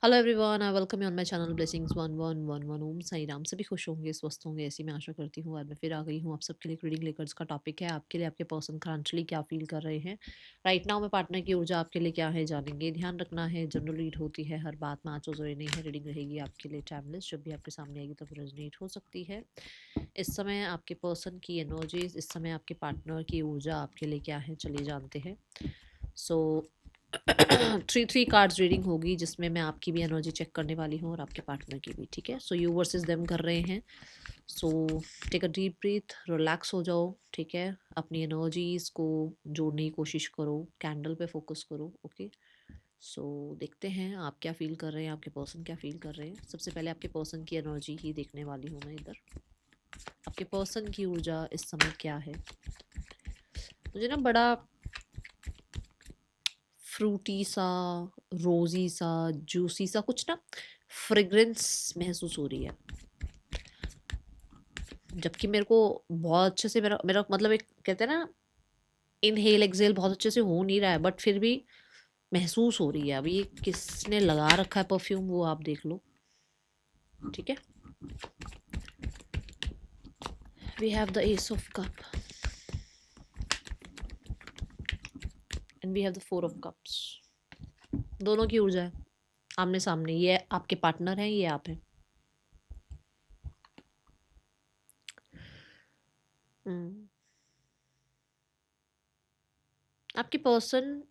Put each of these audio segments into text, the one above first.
Hello everyone, I welcome you on my channel blessings 1111 ओम साई राम। सभी खुश होंगे, स्वस्थ होंगे, ऐसी मैं आशा करती हूँ। आज मैं फिर आ गई हूँ आप सबके लिए रीडिंग लेकर। इसका टॉपिक है आपके लिए आपके पर्सन करंटली क्या फील कर रहे हैं राइट नाउ में। पार्टनर की ऊर्जा आपके लिए क्या है जानेंगे। ध्यान रखना है, जनरल रीड होती है, हर बात में आंचो जोड़े नहीं है। रीडिंग रहेगी आपके लिए टाइमलेस, जब भी आपके सामने आएगी तब रेजोनेट हो सकती है। इस समय आपके पर्सन की एनर्जीज, इस समय आपके पार्टनर की ऊर्जा आपके लिए क्या है, चलिए जानते हैं। सो थ्री कार्ड्स रीडिंग होगी जिसमें मैं आपकी भी एनर्जी चेक करने वाली हूँ और आपके पार्टनर की भी। ठीक है, सो यू वर्सेस देम कर रहे हैं। So take a deep breath, relax हो जाओ। ठीक है, अपनी एनर्जीज को जोड़ने की कोशिश करो, कैंडल पे फोकस करो। ओके, सो देखते हैं आप क्या फील कर रहे हैं, आपके पर्सन क्या फील कर रहे हैं। सबसे पहले आपके पर्सन की एनर्जी ही देखने वाली हूँ मैं इधर। आपके पर्सन की ऊर्जा इस समय क्या है। मुझे ना बड़ा फ्रूटी सा, रोजी सा, जूसी सा कुछ ना फ्रेग्रेंस महसूस हो रही है। जबकि मेरे को बहुत अच्छे से मेरा मेरा मतलब एक कहते हैं ना, इनहेल एक्सेल बहुत अच्छे से हो नहीं रहा है, बट फिर भी महसूस हो रही है। अभी ये किसने लगा रखा है परफ्यूम, वो आप देख लो। ठीक है, we have the ace of cup and we have the four of cups. दोनों की ऊर्जा है आमने सामने। ये आपके पार्टनर हैं, ये आप हैं। हम्म, आपके पर्सन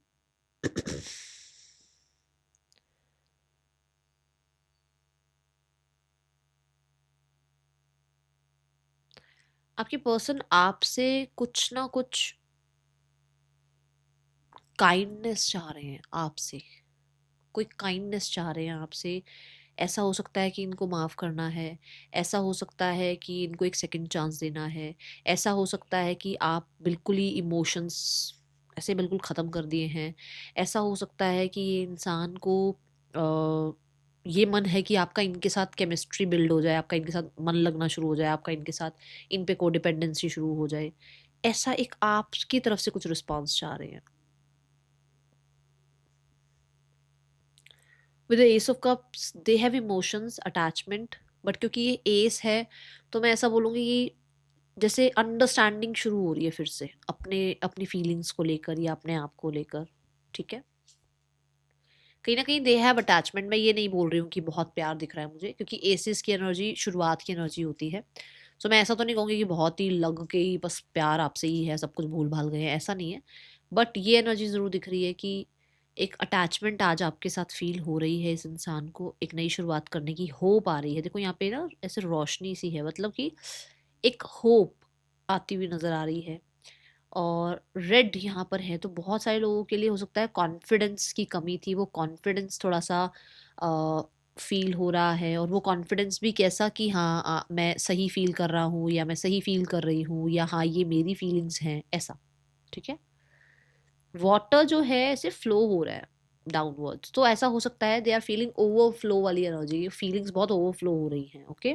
आपके पर्सन आपसे कुछ ना कुछ काइंडनेस चाह रहे हैं आपसे। कोई काइंडनेस चाह रहे हैं आपसे। ऐसा हो सकता है कि इनको माफ़ करना है, ऐसा हो सकता है कि इनको एक सेकंड चांस देना है, ऐसा हो सकता है कि आप बिल्कुल ही इमोशंस ऐसे बिल्कुल ख़त्म कर दिए हैं। ऐसा हो सकता है कि ये इंसान को ये मन है कि आपका इनके साथ केमिस्ट्री बिल्ड हो जाए, आपका इनके साथ मन लगना शुरू हो जाए, आपका इनके साथ इन पे कोडिपेंडेंसी शुरू हो जाए। ऐसा एक आपकी तरफ से कुछ रिस्पॉन्स चाह रहे हैं। With the ace of cups they have emotions attachment, but क्योंकि ये एस है तो मैं ऐसा बोलूँगी कि जैसे अंडरस्टैंडिंग शुरू हो रही है फिर से अपने अपनी फीलिंग्स को लेकर या अपने आप को लेकर। ठीक है, कहीं ना कहीं दे हैव अटैचमेंट। मैं ये नहीं बोल रही हूँ कि बहुत प्यार दिख रहा है मुझे, क्योंकि एसिस की एनर्जी शुरुआत की एनर्जी होती है। सो मैं ऐसा तो नहीं कहूँगी कि बहुत ही लग के ही बस प्यार आपसे ही है, सब कुछ भूल भाल गए हैं, ऐसा नहीं है। बट ये एनर्जी ज़रूर दिख रही है कि एक अटैचमेंट आज आपके साथ फील हो रही है। इस इंसान को एक नई शुरुआत करने की होप आ रही है। देखो यहाँ पे ना ऐसे रोशनी सी है, मतलब कि एक होप आती हुई नज़र आ रही है। और रेड यहाँ पर है तो बहुत सारे लोगों के लिए हो सकता है कॉन्फिडेंस की कमी थी। वो कॉन्फिडेंस थोड़ा सा फील हो रहा है, और वो कॉन्फिडेंस भी कैसा कि हाँ मैं सही फील कर रहा हूँ, या मैं सही फील कर रही हूँ, या हाँ ये मेरी फीलिंग्स हैं, ऐसा। ठीक है, वाटर जो है ऐसे फ्लो हो रहा है डाउनवर्ड्स, तो ऐसा हो सकता है दे आर फीलिंग ओवरफ्लो वाली एनर्जी, फीलिंग्स बहुत ओवरफ्लो हो रही हैं। Okay,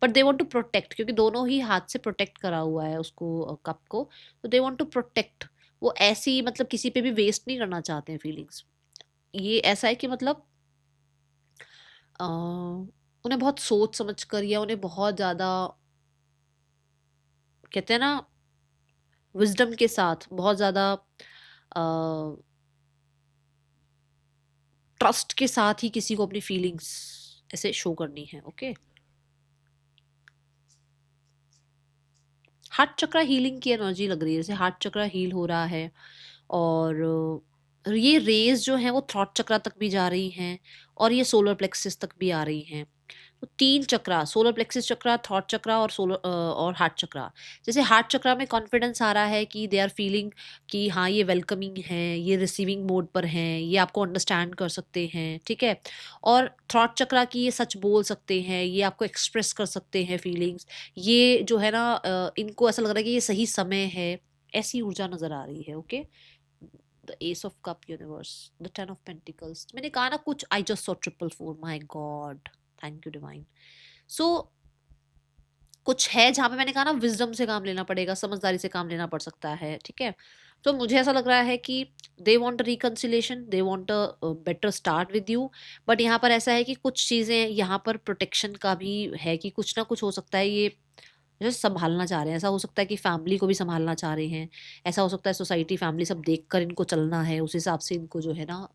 but they want to protect, क्योंकि दोनों ही हाथ से प्रोटेक्ट करा हुआ है उसको, कप को। तो दे वांट टू प्रोटेक्ट। वो ऐसी मतलब किसी पे भी वेस्ट नहीं करना चाहते हैं फीलिंग्स। ये ऐसा है कि मतलब उन्हें बहुत सोच समझ कर, या उन्हें बहुत ज़्यादा कहते हैं ना विजडम के साथ, बहुत ज़्यादा ट्रस्ट के साथ ही किसी को अपनी फीलिंग्स ऐसे शो करनी है। ओके, हार्ट चक्रा हीलिंग की एनर्जी लग रही है, जैसे हार्ट चक्रा हील हो रहा है। और ये रेज जो है वो थ्रॉट चक्रा तक भी जा रही हैं, और ये सोलर प्लेक्सिस तक भी आ रही हैं। तो तीन चक्रा, सोलर प्लेक्सिस चक्रा, थॉट चक्रा और और हार्ट चक्रा। जैसे हार्ट चक्रा में कॉन्फिडेंस आ रहा है कि दे आर फीलिंग कि हाँ ये वेलकमिंग है, ये रिसीविंग मोड पर हैं, ये आपको अंडरस्टैंड कर सकते हैं। ठीक है, और थॉट चक्रा की ये सच बोल सकते हैं, ये आपको एक्सप्रेस कर सकते हैं फीलिंग्स। ये जो है ना इनको ऐसा लग रहा है कि ये सही समय है, ऐसी ऊर्जा नजर आ रही है। Okay, the ace of cup universe, the ten of pentacles. मैंने कहा ना कुछ, I just saw triple four, my god, thank you divine. So कुछ है जहाँ पे मैंने कहा ना विजडम से काम लेना पड़ेगा, समझदारी से काम लेना पड़ सकता है। ठीक है, तो मुझे ऐसा लग रहा है कि they want reconciliation, they want a better start with you. But यहाँ पर ऐसा है कि कुछ चीज़ें यहाँ पर प्रोटेक्शन का भी है कि कुछ ना कुछ हो सकता है ये जो संभालना चाह रहे हैं। ऐसा हो सकता है कि फैमिली को भी संभालना चाह रहे हैं, ऐसा हो सकता है सोसाइटी फैमिली सब देख कर इनको चलना है, उस हिसाब से इनको जो है ना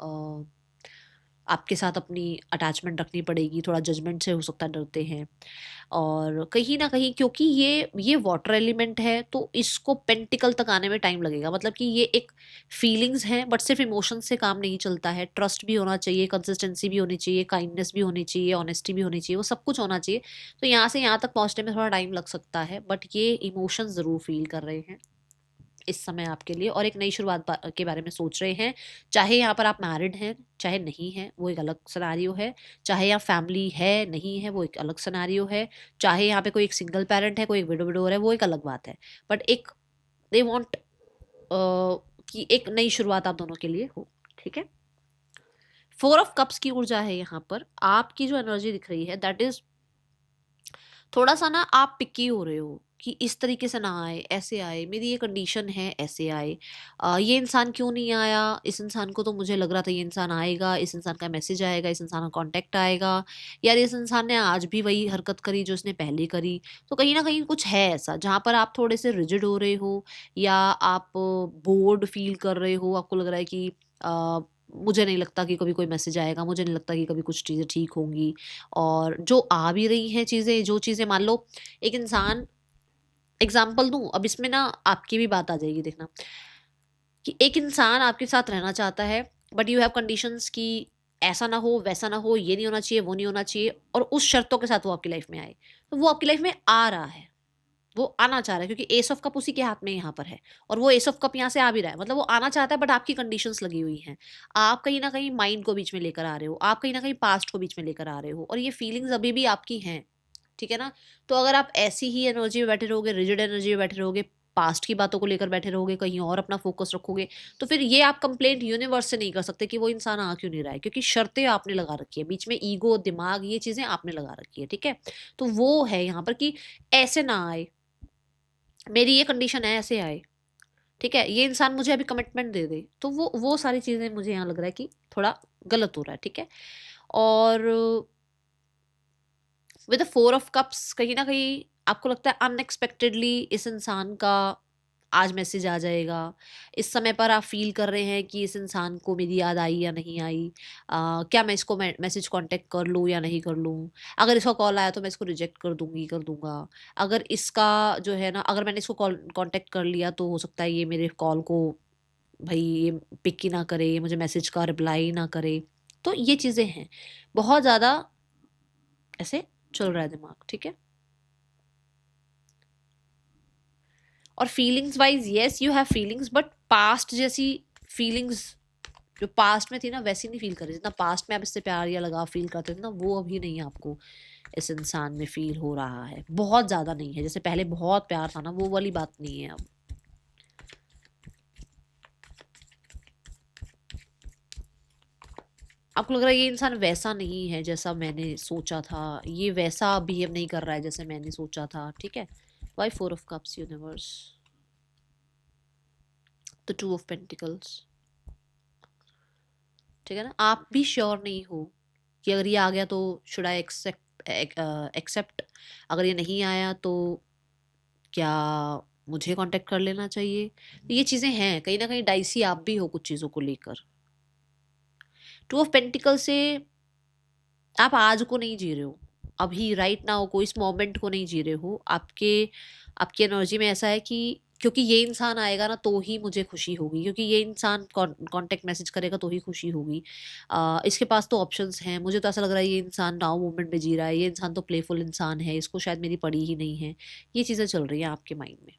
आपके साथ अपनी अटैचमेंट रखनी पड़ेगी, थोड़ा जजमेंट से हो सकता है डरते हैं। और कहीं न कहीं क्योंकि ये वाटर एलिमेंट है तो इसको पेंटिकल तक आने में टाइम लगेगा। मतलब कि ये एक फीलिंग्स हैं बट सिर्फ़ इमोशंस से काम नहीं चलता है। ट्रस्ट भी होना चाहिए, कंसिस्टेंसी भी होनी चाहिए, काइंडनेस भी होनी चाहिए, ऑनेस्टी भी होनी चाहिए, वो सब कुछ होना चाहिए। तो यहाँ से यहाँ तक पहुँचने में थोड़ा टाइम लग सकता है बट ये इमोशंस ज़रूर फ़ील कर रहे हैं इस समय आपके लिए और एक नई शुरुआत के बारे में सोच रहे हैं। चाहे यहाँ पर आप मैरिड हैं, चाहे नहीं हैं, वो एक अलग सिनेरियो है। चाहे यहाँ फैमिली है, नहीं है, वो एक अलग सिनेरियो है। चाहे यहाँ पे कोई एक सिंगल पेरेंट है, कोई एक विडोवर है, वो एक अलग बात है। बट एक दे वांट कि एक नई शुरुआत आप दोनों के लिए हो, ठीक है? 4 ऑफ कप्स की ऊर्जा है यहाँ पर। आपकी जो एनर्जी दिख रही है दैट इज़ थोड़ा-सा ना आप पिकी हो रहे हो कि इस तरीके से ना आए, ऐसे आए, मेरी ये कंडीशन है, ऐसे आए। ये इंसान क्यों नहीं आया? इस इंसान को तो मुझे लग रहा था ये इंसान आएगा, इस इंसान का मैसेज आएगा, इस इंसान का कॉन्टैक्ट आएगा। यार इस इंसान ने आज भी वही हरकत करी जो इसने पहले करी। तो कहीं न कहीं कुछ है ऐसा जहाँ पर आप थोड़े से रिजिड हो रहे हो या आप बोर्ड फ़ील कर रहे हो, आपको लग रहा है कि मुझे नहीं लगता कि कभी कोई मैसेज आएगा, मुझे नहीं लगता कि कभी कुछ चीज़ें ठीक होंगी। और जो आ भी रही हैं चीज़ें, जो चीज़ें मान लो एक इंसान एग्ज़ाम्पल दूँ, अब इसमें ना आपकी भी बात आ जाएगी देखना, कि एक इंसान आपके साथ रहना चाहता है बट यू हैव कंडीशंस कि ऐसा ना हो, वैसा ना हो, ये नहीं होना चाहिए, वो नहीं होना चाहिए और उस शर्तों के साथ वो आपकी लाइफ़ में आए। तो वो आपकी लाइफ़ में आ रहा है, वो आना चाह रहा है क्योंकि एस ऑफ कप उसी के हाथ में यहाँ पर है और वो एस ऑफ कप यहाँ से आ भी रहा है। मतलब वो आना चाहता है बट आपकी कंडीशंस लगी हुई हैं। आप कहीं न कहीं माइंड को बीच में लेकर आ रहे हो, आप कहीं न कहीं पास्ट को बीच में लेकर आ रहे हो और ये फीलिंग्स अभी भी आपकी हैं। ठीक है ना? तो अगर आप ऐसी ही एनर्जी में बैठे रहोगे, रिजिड एनर्जी में बैठे रहोगे, पास्ट की बातों को लेकर बैठे रहोगे, कहीं और अपना फ़ोकस रखोगे, तो फिर ये आप कंप्लेंट यूनिवर्स से नहीं कर सकते कि वो इंसान आ क्यों नहीं रहा है, क्योंकि शर्तें आपने लगा रखी है। बीच में ईगो, दिमाग ये चीज़ें आपने लगा रखी है, ठीक है? तो वो है यहाँ पर कि ऐसे ना आए, मेरी ये कंडीशन है, ऐसे आए, ठीक है? ये इंसान मुझे अभी कमिटमेंट दे दे, तो वो सारी चीज़ें मुझे यहाँ लग रहा है कि थोड़ा गलत हो रहा है, ठीक है? और विद द 4 ऑफ कप्स कहीं न कहीं आपको लगता है अनएक्सपेक्टेडली इस इंसान का आज मैसेज आ जाएगा। इस समय पर आप फ़ील कर रहे हैं कि इस इंसान को मेरी याद आई या नहीं आई? क्या मैं इसको मैसेज कॉन्टैक्ट कर लूँ या नहीं कर लूँ? अगर इसका कॉल आया तो मैं इसको रिजेक्ट कर दूँगी, कर दूँगा। अगर इसका जो है ना अगर मैंने इसको कॉल कॉन्टैक्ट कर लिया तो हो सकता है ये मेरे कॉल को भई ये पिक ही ना करे, ये मुझे मैसेज का रिप्लाई ही ना करे। तो ये चीज़ें हैं। बहुत ज़्यादा ऐसे चल रहा है दिमाग, ठीक है? और feelings wise yes you have feelings but past जैसी फीलिंग्स जो पास्ट में थी ना वैसी नहीं फील कर रही। जितना पास्ट में आप इससे प्यार या लगाव फील करते थे ना वो अभी नहीं आपको इस इंसान में फील हो रहा है। बहुत ज़्यादा नहीं है, जैसे पहले बहुत प्यार था ना वो वाली बात नहीं है अब। आपको लग रहा है ये इंसान वैसा नहीं है जैसा मैंने सोचा था, ये वैसा बिहेव नहीं कर रहा है जैसे मैंने सोचा था, ठीक है? Why 4 of cups universe, the 2 of pentacles, ठीक है ना? आप भी श्योर नहीं हो कि अगर ये आ गया तो शुड आई एक्सेप्ट, अगर ये नहीं आया तो क्या मुझे कांटेक्ट कर लेना चाहिए? तो ये चीज़ें हैं, कहीं न कहीं डाइसी आप भी हो कुछ चीज़ों को लेकर। 2 ऑफ पेंटिकल से आप आज को नहीं जी रहे हो, अभी राइट नाउ को इस मोमेंट को नहीं जी रहे हो। आपकी एनर्जी में ऐसा है कि क्योंकि ये इंसान आएगा ना तो ही मुझे खुशी होगी, क्योंकि ये इंसान कांटेक्ट मैसेज करेगा तो ही खुशी होगी। इसके पास तो ऑप्शंस हैं, मुझे तो ऐसा लग रहा है ये इंसान नाउ मोमेंट में जी रहा है, ये इंसान तो प्लेफुल इंसान है, इसको शायद मेरी पड़ी ही नहीं है। ये चीज़ें चल रही हैं आपके माइंड में,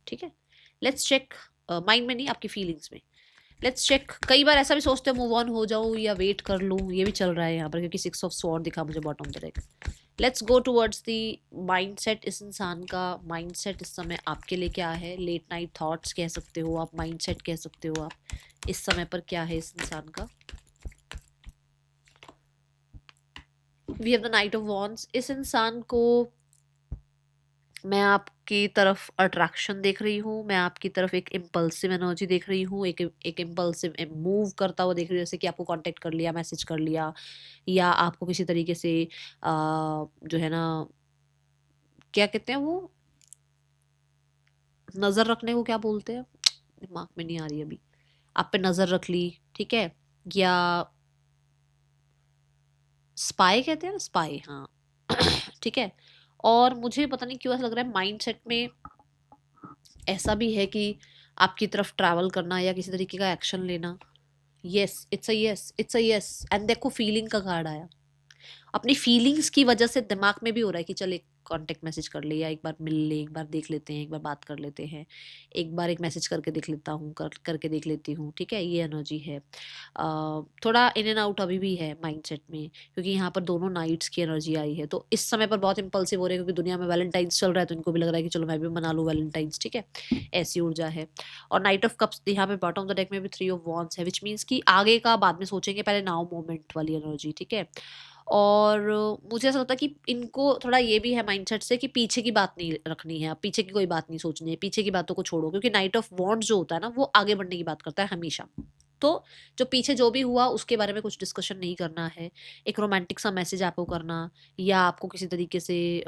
ठीक है? लेट्स चेक, माइंड में नहीं आपकी फीलिंग्स में। लेट्स चेक, कई बार ऐसा भी सोचते हो मूव ऑन हो जाऊँ या वेट कर लूँ, ये भी चल रहा है यहाँ पर क्योंकि 6 ऑफ स्वॉर्ड दिखा मुझे bottom the deck. Let's go towards the mindset. इस इंसान का माइंडसेट इस समय आपके लिए क्या है? लेट नाइट थॉट्स कह सकते हो आप, माइंडसेट कह सकते हो आप। इस समय पर क्या है इस इंसान का? We have the knight of wands. इस इंसान को मैं आपकी तरफ अट्रैक्शन देख रही हूँ, मैं आपकी तरफ एक इम्पल्सिव एनर्जी देख रही हूँ, एक इम्पल्सिव मूव करता हुआ देख रही हूँ, जैसे कि आपको कांटेक्ट कर लिया, मैसेज कर लिया, या आपको किसी तरीके से जो है ना, क्या कहते हैं वो, नज़र रखने को क्या बोलते हैं, दिमाग में नहीं आ रही अभी, आप पे नज़र रख ली, ठीक है, या स्पाई कहते हैं ना, स्पाई, हाँ। ठीक है। और मुझे पता नहीं क्यों ऐसा लग रहा है माइंडसेट में ऐसा भी है कि आपकी तरफ ट्रैवल करना या किसी तरीके का एक्शन लेना। Yes, it's a yes, it's a yes. And देखो फीलिंग का कार्ड आया, अपनी फीलिंग्स की वजह से दिमाग में भी हो रहा है कि चल एक कांटेक्ट मैसेज कर ले, या एक बार मिल ले, एक बार देख लेते हैं, एक बार बात कर लेते हैं, एक बार एक मैसेज करके देख लेता हूँ, करके देख लेती हूँ, ठीक है, ये एनर्जी है। थोड़ा इन एंड आउट अभी भी है माइंडसेट में, क्योंकि यहाँ पर दोनों नाइट्स की एनर्जी आई है, तो इस समय पर बहुत इंपल्सिव हो रहे हैं, क्योंकि दुनिया में वैलेंटाइंस चल रहा है, तो इनको भी लग रहा है कि चलो मैं भी मना लूँ वैलेंटाइंस, ठीक है, ऐसी ऊर्जा है। और नाइट ऑफ कप्स यहाँ पे बॉटम ऑफ द डेक में भी 3 ऑफ वॉन्ड्स है, विच मीन्स कि आगे का बाद में सोचेंगे, पहले नाउ मोमेंट वाली एनर्जी, ठीक है। और मुझे ऐसा लगता है कि इनको थोड़ा ये भी है माइंडसेट से कि पीछे की बात नहीं रखनी है, अब पीछे की कोई बात नहीं सोचनी है, पीछे की बातों को छोड़ो, क्योंकि नाइट ऑफ वॉन्ड्स जो होता है ना, वो आगे बढ़ने की बात करता है हमेशा। तो जो पीछे जो भी हुआ उसके बारे में कुछ डिस्कशन नहीं करना है, एक रोमांटिक सा मैसेज आपको करना, या आपको किसी तरीके से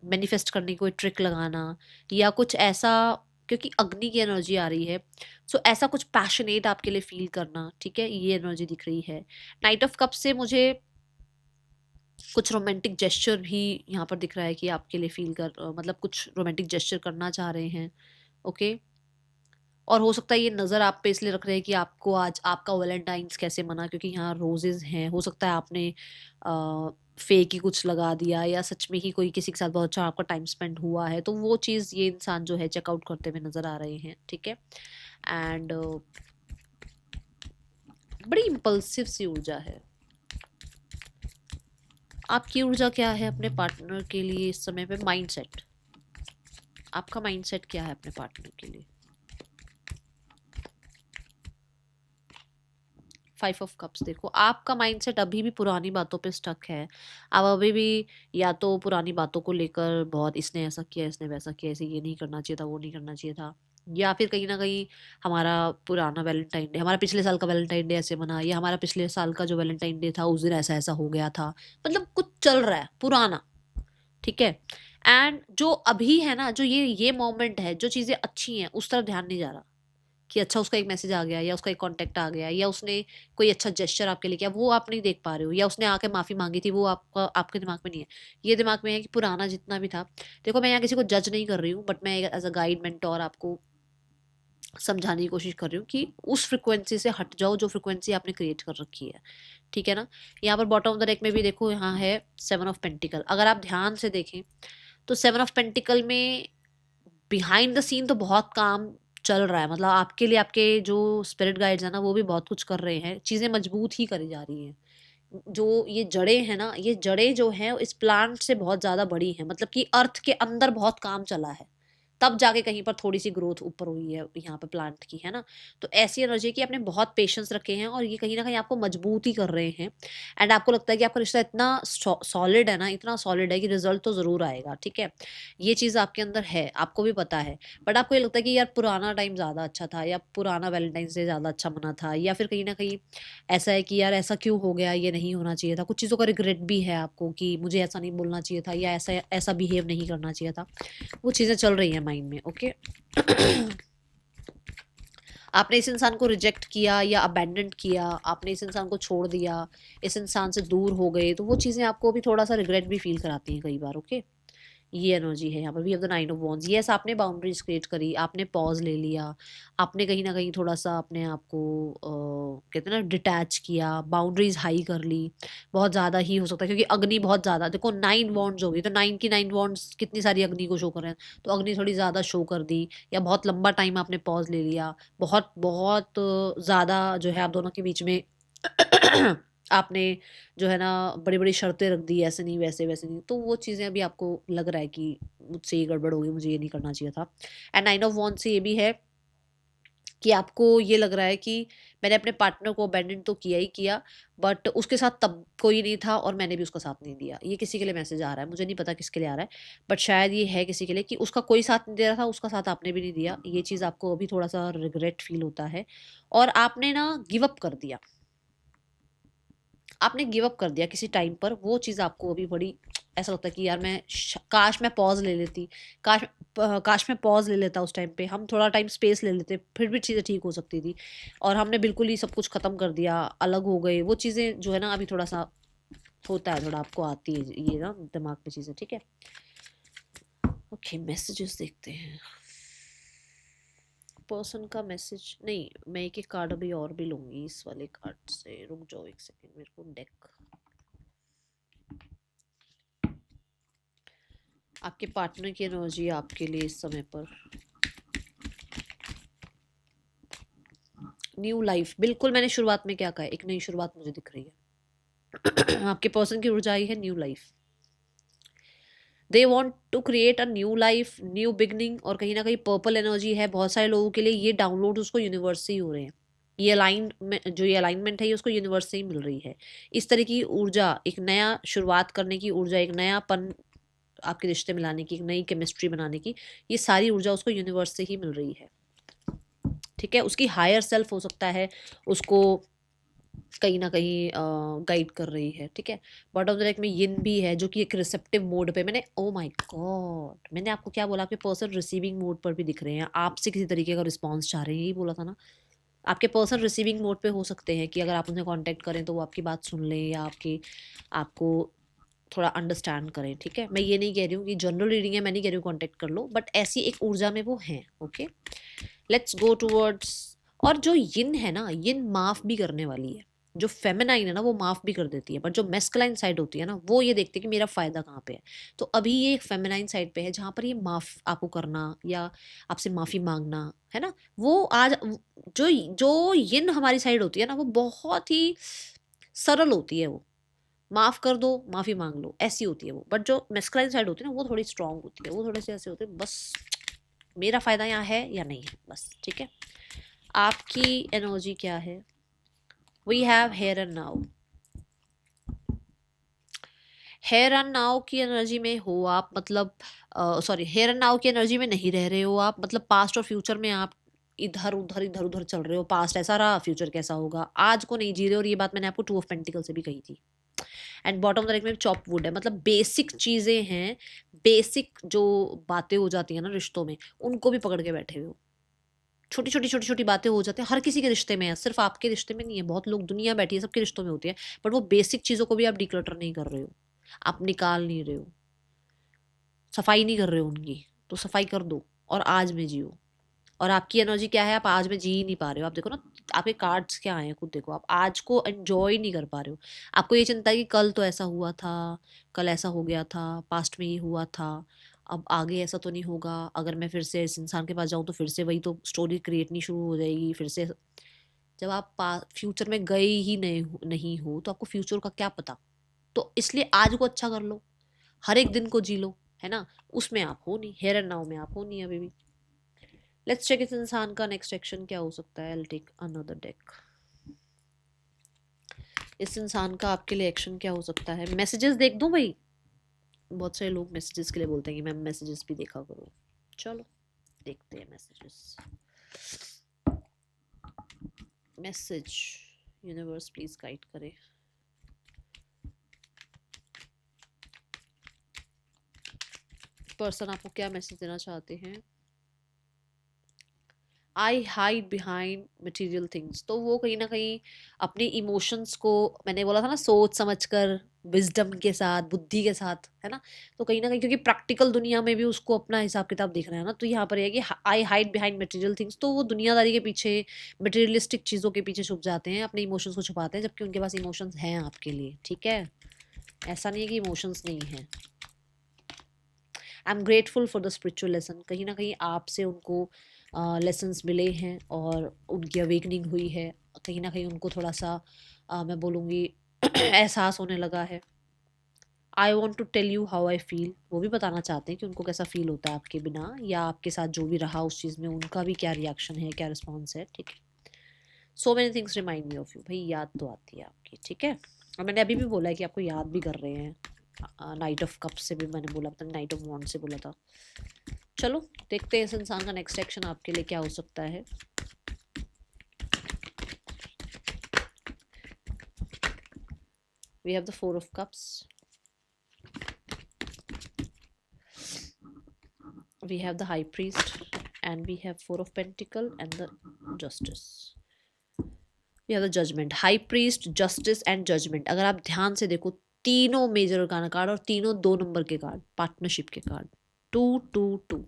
मैनिफेस्ट करने की कोई ट्रिक लगाना, या कुछ ऐसा, क्योंकि अग्नि की एनर्जी आ रही है, सो ऐसा कुछ पैशनेट आपके लिए फील करना, ठीक है, ये एनर्जी दिख रही है। नाइट ऑफ कप से मुझे कुछ रोमांटिक जेस्चर भी यहाँ पर दिख रहा है कि आपके लिए मतलब कुछ रोमांटिक जेस्चर करना चाह रहे हैं, ओके। और हो सकता है ये नज़र आप पे इसलिए रख रहे हैं कि आपको आज आपका वैलेंटाइंस कैसे मना, क्योंकि यहाँ रोजेज हैं, हो सकता है आपने फेक ही कुछ लगा दिया, या सच में ही कोई किसी के साथ बहुत अच्छा आपका टाइम स्पेंड हुआ है, तो वो चीज़ ये इंसान जो है चेकआउट करते हुए नज़र आ रहे हैं, ठीक है। एंड बड़ी इम्पल्सिव सी ऊर्जा है। आपकी ऊर्जा क्या है अपने पार्टनर के लिए इस समय पे, माइंडसेट, आपका माइंडसेट क्या है अपने पार्टनर के लिए। 5 ऑफ कप्स, देखो आपका माइंडसेट अभी भी पुरानी बातों पे स्टक है। आप अभी भी या तो पुरानी बातों को लेकर बहुत, इसने ऐसा किया, इसने वैसा किया, इसे ये नहीं करना चाहिए था, वो नहीं करना चाहिए था, या फिर कहीं ना कहीं हमारा पुराना वैलेंटाइन डे, हमारा पिछले साल का वैलेंटाइन डे ऐसे मना, या हमारा पिछले साल का जो वैलेंटाइन डे था उस दिन ऐसा ऐसा हो गया था, मतलब कुछ चल रहा है पुराना, ठीक है। एंड जो अभी है ना, जो ये मोमेंट है, जो चीज़ें अच्छी हैं उस तरफ ध्यान नहीं जा रहा, कि अच्छा उसका एक मैसेज आ गया, या उसका एक कांटेक्ट आ गया, या उसने कोई अच्छा जेस्चर आपके लिए किया, वो आप नहीं देख पा रहे हो, या उसने आके माफ़ी मांगी थी, वो आपका आपके दिमाग में नहीं है। ये दिमाग में है कि पुराना जितना भी था, देखो मैं यहाँ किसी को जज नहीं कर रही हूँ, बट मैं एज अ गाइड मेंटोर आपको समझाने की कोशिश कर रही हूँ कि उस फ्रिक्वेंसी से हट जाओ जो फ्रिक्वेंसी आपने क्रिएट कर रखी है, ठीक है ना। यहाँ पर बॉटम ऑफ द डेक में भी देखो, यहाँ है 7 ऑफ पेंटिकल, अगर आप ध्यान से देखें तो 7 ऑफ पेंटिकल में बिहाइंड द सीन तो बहुत काम चल रहा है, मतलब आपके लिए आपके जो स्पिरिट गाइड्स है ना, वो भी बहुत कुछ कर रहे हैं, चीज़ें मजबूत ही करी जा रही हैं। जो ये जड़ें हैं ना, ये जड़ें जो हैं इस प्लांट से बहुत ज़्यादा बड़ी हैं, मतलब कि अर्थ के अंदर बहुत काम चला है, तब जाके कहीं पर थोड़ी सी ग्रोथ ऊपर हुई है यहाँ पे प्लांट की, है ना। तो ऐसी एनर्जी की आपने बहुत पेशेंस रखे हैं, और ये कहीं ना कहीं आपको मजबूत ही कर रहे हैं। एंड आपको लगता है कि आपका रिश्ता इतना सॉलिड है ना, इतना सॉलिड है कि रिजल्ट तो ज़रूर आएगा, ठीक है। ये चीज़ आपके अंदर है, आपको भी पता है, बट आपको ये लगता है कि यार पुराना टाइम ज़्यादा अच्छा था, या पुराना वैलेंटाइंस डे ज़्यादा अच्छा मना था, या फिर कहीं ना कहीं ऐसा है कि यार ऐसा क्यों हो गया, ये नहीं होना चाहिए था, कुछ चीज़ों का रिग्रेट भी है आपको कि मुझे ऐसा नहीं बोलना चाहिए था, या ऐसा ऐसा बिहेव नहीं करना चाहिए था, वो चीज़ें चल रही हैं माइंड में, ओके। आपने इस इंसान को रिजेक्ट किया या अबैंडन किया, आपने इस इंसान को छोड़ दिया, इस इंसान से दूर हो गए, तो वो चीज़ें आपको भी थोड़ा सा रिग्रेट भी फील कराती हैं कई बार, ओके। ये एनर्जी है यहाँ पर, we have the 9 of wands. Yes, आपने बाउंड्रीज क्रिएट करी, आपने पॉज ले लिया, आपने कहीं ना कहीं थोड़ा सा अपने आप को कहते हैं ना डिटैच किया, बाउंड्रीज हाई कर ली, बहुत ज़्यादा ही हो सकता है, क्योंकि अग्नि बहुत ज़्यादा, देखो 9 वॉन्ड्स होगी तो 9 की 9 वॉन्ड्स कितनी सारी अग्नि को शो कर रहे हैं, तो अग्नि थोड़ी ज़्यादा शो कर दी, या बहुत लंबा टाइम आपने पॉज ले लिया, बहुत बहुत ज़्यादा जो है आप दोनों के बीच में आपने जो है ना बड़ी-बड़ी शर्तें रख दी, ऐसे नहीं, वैसे नहीं, तो वो चीज़ें अभी आपको लग रहा है कि मुझसे ये गड़बड़ हो गई, मुझे ये नहीं करना चाहिए था। एंड 9 ऑफ वॉन्ड्स से ये भी है कि आपको ये लग रहा है कि मैंने अपने पार्टनर को अबैंडन तो किया ही किया, बट उसके साथ तब कोई नहीं था और मैंने भी उसका साथ नहीं दिया। ये किसी के लिए मैसेज आ रहा है, मुझे नहीं पता किसके लिए आ रहा है, बट शायद ये है किसी के लिए कि उसका कोई साथ नहीं दे रहा था, उसका साथ आपने भी नहीं दिया। ये चीज़ आपको अभी थोड़ा सा रिग्रेट फील होता है और आपने ना गिव अप कर दिया। आपने गिव अप कर दिया किसी टाइम पर, वो चीज़ आपको अभी बड़ी ऐसा लगता है कि यार काश मैं पॉज ले लेती, काश काश मैं पॉज ले लेता उस टाइम पे, हम थोड़ा टाइम स्पेस ले लेते, फिर भी चीज़ें ठीक हो सकती थी। और हमने बिल्कुल ही सब कुछ ख़त्म कर दिया, अलग हो गए। वो चीज़ें जो है ना अभी थोड़ा सा होता है, थोड़ा आपको आती है ये ना दिमाग में चीज़ें, ठीक है। ओके, मैसेजेस देखते हैं। पर्सन का मैसेज नहीं, मैं एक एक कार्ड अभी और भी लूंगी इस वाले कार्ड से। रुक जाओ एक सेकेंड, मेरे को डेक। आपके पार्टनर की एनर्जी आपके लिए इस समय पर न्यू लाइफ। बिल्कुल मैंने शुरुआत में क्या कहा है, एक नई शुरुआत मुझे दिख रही है। आपके पर्सन की ऊर्जा आई है new life. They want to create a new life, new beginning. और कहीं ना कहीं पर्पल एनर्जी है बहुत सारे लोगों के लिए। ये डाउनलोड उसको यूनिवर्स से ही हो रहे हैं। ये अलाइनमेंट है ये उसको यूनिवर्स से ही मिल रही है। इस तरह की ऊर्जा, एक नया शुरुआत करने की ऊर्जा, एक नयापन आपके रिश्ते मिलाने की, एक नई केमिस्ट्री बनाने की, ये सारी ऊर्जा उसको यूनिवर्स से ही मिल रही है। ठीक है, उसकी हायर सेल्फ हो सकता है उसको कहीं ना कहीं गाइड कर रही है। ठीक है, बॉटम ऑफ द डेक में यिन भी है जो कि एक रिसेप्टिव मोड पे। मैंने ओ माय गॉड, मैंने आपको क्या बोला, आपके पर्सन रिसीविंग मोड पर भी दिख रहे हैं, आपसे किसी तरीके का रिस्पॉन्स चाह रहे हैं, यही बोला था ना। आपके पर्सन रिसीविंग मोड पे हो सकते हैं कि अगर आप उन्हें कांटेक्ट करें तो वो आपकी बात सुन लें या आपको थोड़ा अंडरस्टैंड करें। ठीक है, मैं ये नहीं कह रही हूँ कि जनरल रीडिंग है, मैं नहीं कह रही हूँ कांटेक्ट कर लो, बट ऐसी एक ऊर्जा में वो हैं। Okay, let's go towards. और जो यिन है ना, यिन माफ भी करने वाली है। जो फेमिनाइन है ना वो माफ भी कर देती है, बट जो मेस्कुलाइन साइड होती है ना वो ये देखती है कि मेरा फायदा कहाँ पे है। तो अभी ये एक फेमिनाइन साइड पे है जहाँ पर ये माफ आपको करना या आपसे माफी मांगना है ना, वो आज जो जो यिन हमारी साइड होती है ना वो बहुत ही सरल होती है। वो माफ कर दो, माफी मांग लो, ऐसी होती है वो। बट जो मेस्कुलाइन साइड होती है ना वो थोड़ी स्ट्रांग होती है, वो थोड़े से ऐसे होते हैं, बस मेरा फायदा यहाँ है या नहीं है बस। ठीक है, आपकी एनर्जी क्या है? We have here and now. Here and now की एनर्जी में हो आप, मतलब सॉरी, हेयर एंड नाउ की एनर्जी में नहीं रह रहे हो आप, मतलब पास्ट और फ्यूचर में आप इधर उधर चल रहे हो। पास्ट ऐसा रहा, फ्यूचर कैसा होगा, आज को नहीं जी रहे। और ये बात मैंने आपको टू ऑफ पेंटिकल से भी कही थी। And bottom of the deck में चॉप वुड है, मतलब बेसिक चीजें हैं, बेसिक जो बातें हो जाती है ना रिश्तों में, उनको भी पकड़ के बैठे हुए हो। छोटी छोटी बातें हो जाती है, हर किसी के रिश्ते में है, सिर्फ आपके रिश्ते में नहीं है, बहुत लोग दुनिया बैठी है सबके रिश्तों में होती है। बट वो बेसिक चीज़ों को भी आप डिक्लटर नहीं कर रहे हो, आप निकाल नहीं रहे हो, सफाई नहीं कर रहे हो उनकी। तो सफाई कर दो और आज में जियो। और आपकी एनर्जी क्या है, आप आज में जी ही नहीं पा रहे हो। आप देखो ना, आपके कार्ड्स क्या आए हैं, खुद देखो, आप आज को एंजॉय नहीं कर पा रहे हो। आपको ये चिंता है कि कल तो ऐसा हुआ था, कल ऐसा हो गया था, पास्ट में ये हुआ था, अब आगे ऐसा तो नहीं होगा। अगर मैं फिर से इस इंसान के पास जाऊं तो फिर से वही तो स्टोरी क्रिएट नहीं शुरू हो जाएगी फिर से। जब आप फ्यूचर में गए ही नहीं हो तो आपको फ्यूचर का क्या पता। तो इसलिए आज को अच्छा कर लो, हर एक दिन को जी लो, है ना। उसमें आप हो नहीं, हेयर एंड नाउ में आप हो नहीं अभी भी। लेट्स चेक इस इंसान का नेक्स्ट एक्शन क्या हो सकता है। I will take another deck. इस इंसान का आपके लिए एक्शन क्या हो सकता है। मैसेजेस देख दूं भाई, बहुत सारे लोग मैसेजेस के लिए बोलते हैं कि मैम मैसेजेस भी देखा करो। चलो देखते हैं messages. Message universe please guide करे। पर्सन आपको क्या मैसेज देना चाहते हैं। आई हाइड बिहाइंड मटीरियल थिंग्स। तो वो कहीं ना कहीं अपने इमोशंस को, मैंने बोला था ना, सोच समझ कर, विजडम के साथ, बुद्धि के साथ, है ना। तो कहीं ना कहीं क्योंकि प्रैक्टिकल दुनिया में भी उसको अपना हिसाब किताब देखना है ना, तो यहाँ पर है कि आई हाइड बिहाइंड मटेरियल थिंग्स। तो वो दुनियादारी के पीछे, मटेरियलिस्टिक चीज़ों के पीछे छुप जाते हैं, अपने इमोशंस को छुपाते हैं, जबकि उनके पास इमोशंस हैं आपके लिए। ठीक है, ऐसा नहीं है कि इमोशंस नहीं है। I am grateful for the spiritual lesson. कहीं ना कहीं आपसे उनको लेसन्स मिले हैं और उनकी अवेकनिंग हुई है। कहीं ना कहीं उनको थोड़ा सा मैं बोलूँगी एहसास होने लगा है। I want to tell you how I feel, वो भी बताना चाहते हैं कि उनको कैसा फील होता है आपके बिना, या आपके साथ जो भी रहा उस चीज़ में उनका भी क्या रिएक्शन है, क्या रिस्पॉन्स है, ठीक है। So many things remind me of you, भाई याद तो आती है आपकी, ठीक है। और मैंने अभी भी बोला है कि आपको याद भी कर रहे हैं, नाइट ऑफ कप से भी मैंने बोला था, नाइट ऑफ वॉन्ड से बोला था। चलो देखते हैं इस इंसान का नेक्स्ट एक्शन आपके लिए क्या हो सकता है। We have the Four of Cups. We have the High Priest, and we have Four of Pentacles and the Justice. We have the Judgment. High Priest, Justice and Judgment. अगर आप ध्यान से देखो तीनों मेजर अर्काना कार्ड और तीनों 2 number के card, partnership के कार्ड, 2-2-2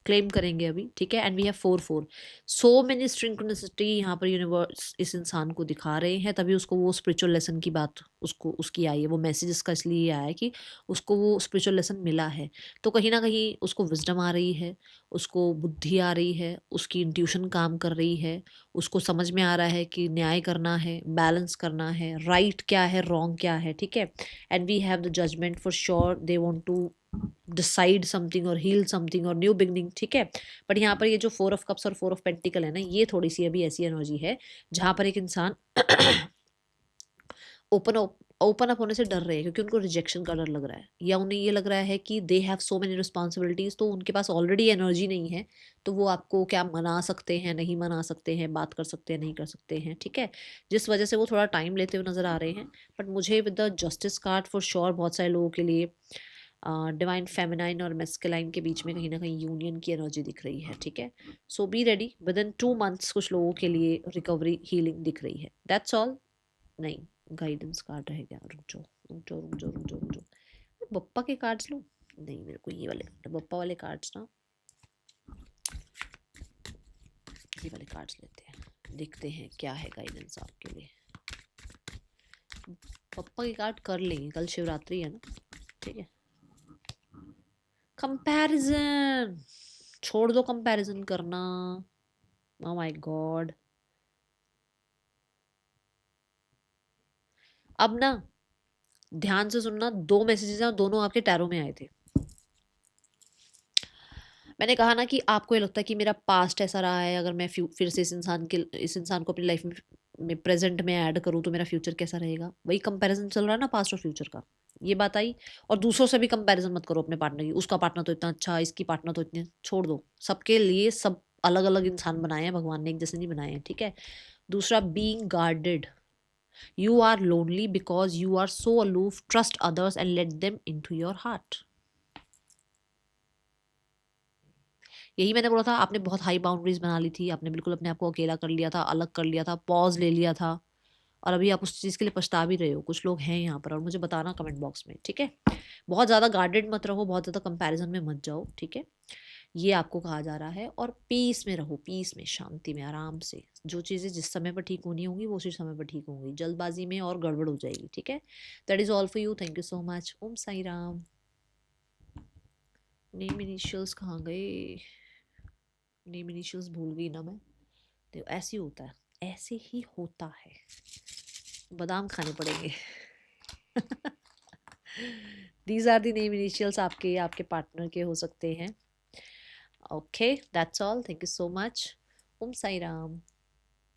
क्लेम करेंगे अभी, ठीक है। And we have 4-4, so many synchronicity यहाँ पर यूनिवर्स इस इंसान को दिखा रहे हैं, तभी उसको वो स्पिरिचुअल लेसन की बात उसको उसकी आई है, वो मैसेज इसका इसलिए आया है कि उसको वो स्पिरिचुअल लेसन मिला है। तो कहीं ना कहीं उसको विजडम आ रही है, उसको बुद्धि आ रही है, उसकी इंट्यूशन काम कर रही है, उसको समझ में आ रहा है कि न्याय करना है, बैलेंस करना है, राइट क्या है, रॉन्ग क्या है, ठीक है। And we have the judgement, for sure they want to decide something और हील समथिंग और न्यू बिगनिंग, ठीक है। बट यहाँ पर ये जो 4 ऑफ कप्स और 4 ऑफ पेंटिकल है ना, ये थोड़ी सी अभी ऐसी एनर्जी है जहाँ पर एक इंसान ओपन अप होने से डर रहे हैं, क्योंकि उनको रिजेक्शन का डर लग रहा है, या उन्हें ये लग रहा है कि they have so many responsibilities, तो उनके पास ऑलरेडी एनर्जी नहीं है, तो वो आपको क्या मना सकते हैं, नहीं मना सकते हैं, बात कर सकते हैं, नहीं कर सकते हैं, ठीक है। जिस वजह से वो थोड़ा टाइम लेते हुए नजर आ रहे हैं। बट मुझे with the justice card for sure बहुत सारे लोगों के लिए डिवाइन फेमिनाइन और मेस्कुलाइन के बीच में कहीं ना कहीं यूनियन की एनर्जी दिख रही है, ठीक है। So be ready, within 2 months कुछ लोगों के लिए रिकवरी हीलिंग दिख रही है, दैट्स ऑल। नहीं, गाइडेंस कार्ड रह गया, रुक जाओ रुक जाओ रुक जाओ रुक जाओ रुक जाओ, बप्पा के कार्ड्स लो, नहीं मेरे को ये वाले बप्पा वाले कार्ड्स ना, ये वाले कार्ड्स लेते हैं, देखते हैं क्या है गाइडेंस आपके लिए। पप्पा के कार्ड कर लेंगे, कल शिवरात्रि है ना, ठीक है। कंपैरिजन छोड़ दो, कंपैरिजन करना, ओह माय गॉड। अब ना ध्यान से सुनना, 2 मैसेजेस हैं और दोनों आपके टैरो में आए थे। मैंने कहा ना कि आपको ये लगता है कि मेरा पास्ट ऐसा रहा है, अगर मैं फिर से इस इंसान को अपनी लाइफ में प्रेजेंट में ऐड करूँ तो मेरा फ्यूचर कैसा रहेगा, वही कंपैरिजन चल रहा है ना पास्ट और फ्यूचर का, ये बात आई। और दूसरों से भी कंपैरिजन मत करो अपने पार्टनर की, उसका पार्टनर तो इतना अच्छा, इसकी पार्टनर तो इतने, छोड़ दो। सबके लिए सब अलग अलग इंसान बनाए हैं भगवान ने, एक जैसे नहीं बनाए हैं, ठीक है। दूसरा, being guarded, you are lonely because you are so aloof, trust others and let them into your heart. यही मैंने बोला था, आपने बहुत हाई बाउंड्रीज बना ली थी, आपने बिल्कुल अपने आप को अकेला कर लिया था, अलग कर लिया था, पॉज ले लिया था, और अभी आप उस चीज़ के लिए पछता भी रहे हो। कुछ लोग हैं यहाँ पर, और मुझे बताना कमेंट बॉक्स में, ठीक है। बहुत ज़्यादा गार्डेड मत रहो, बहुत ज़्यादा कंपैरिजन में मत जाओ, ठीक है। ये आपको कहा जा रहा है। और पीस में रहो, पीस में, शांति में, आराम से। जो चीज़ें जिस समय पर ठीक होनी होंगी वो उसी समय पर ठीक होंगी, जल्दबाजी में और गड़बड़ हो जाएगी, ठीक है। That is all for you, thank you so much. ओम साई राम। नेम इनिशियल्स कहाँ गए, नेम इनिशियल्स भूल गई ना मैं, तो ऐसे ही होता है, ऐसे ही होता है, बादाम खाने पड़ेंगे। These are the name initials, आपके आपके पार्टनर के हो सकते हैं। Okay, that's all, thank you so much. ओम साई राम।